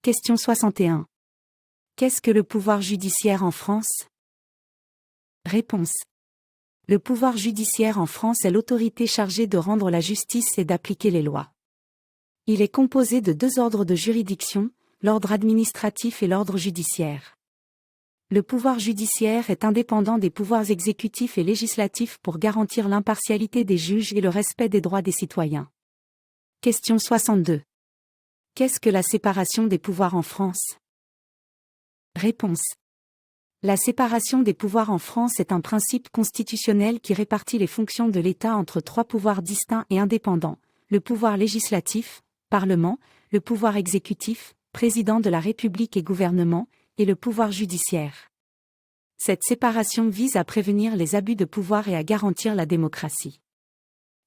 Question 61. Qu'est-ce que le pouvoir judiciaire en France? Réponse. Le pouvoir judiciaire en France est l'autorité chargée de rendre la justice et d'appliquer les lois. Il est composé de deux ordres de juridiction, l'ordre administratif et l'ordre judiciaire. Le pouvoir judiciaire est indépendant des pouvoirs exécutifs et législatifs pour garantir l'impartialité des juges et le respect des droits des citoyens. Question 62. Qu'est-ce que la séparation des pouvoirs en France? Réponse. La séparation des pouvoirs en France est un principe constitutionnel qui répartit les fonctions de l'État entre trois pouvoirs distincts et indépendants, le pouvoir législatif, Parlement, le pouvoir exécutif, Président de la République et gouvernement, et le pouvoir judiciaire. Cette séparation vise à prévenir les abus de pouvoir et à garantir la démocratie.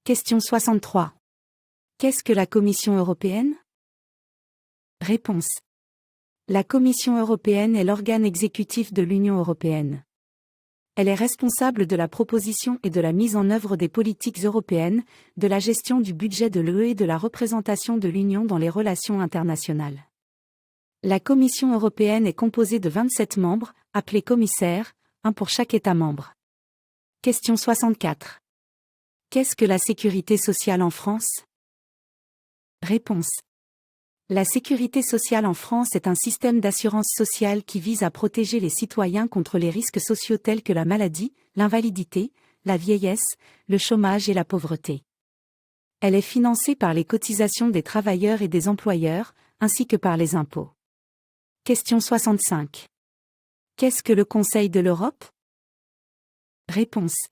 Question 63. Qu'est-ce que la Commission européenne? Réponse. La Commission européenne est l'organe exécutif de l'Union européenne. Elle est responsable de la proposition et de la mise en œuvre des politiques européennes, de la gestion du budget de l'UE et de la représentation de l'Union dans les relations internationales. La Commission européenne est composée de 27 membres, appelés commissaires, un pour chaque État membre. Question 64. Qu'est-ce que la sécurité sociale en France? Réponse. La sécurité sociale en France est un système d'assurance sociale qui vise à protéger les citoyens contre les risques sociaux tels que la maladie, l'invalidité, la vieillesse, le chômage et la pauvreté. Elle est financée par les cotisations des travailleurs et des employeurs, ainsi que par les impôts. Question 65. Qu'est-ce que le Conseil de l'Europe? Réponse.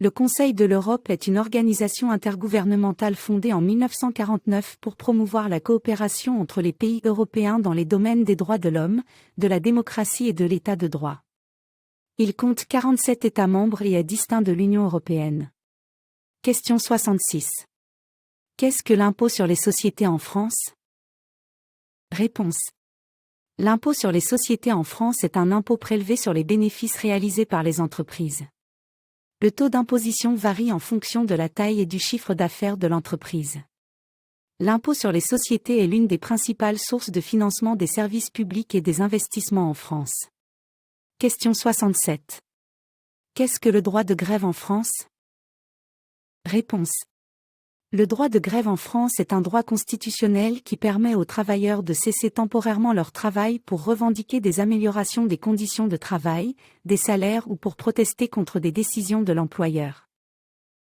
Le Conseil de l'Europe est une organisation intergouvernementale fondée en 1949 pour promouvoir la coopération entre les pays européens dans les domaines des droits de l'homme, de la démocratie et de l'état de droit. Il compte 47 États membres et est distinct de l'Union européenne. Question 66. Qu'est-ce que l'impôt sur les sociétés en France? Réponse. L'impôt sur les sociétés en France est un impôt prélevé sur les bénéfices réalisés par les entreprises. Le taux d'imposition varie en fonction de la taille et du chiffre d'affaires de l'entreprise. L'impôt sur les sociétés est l'une des principales sources de financement des services publics et des investissements en France. Question 67. Qu'est-ce que le droit de grève en France? Réponse. Le droit de grève en France est un droit constitutionnel qui permet aux travailleurs de cesser temporairement leur travail pour revendiquer des améliorations des conditions de travail, des salaires ou pour protester contre des décisions de l'employeur.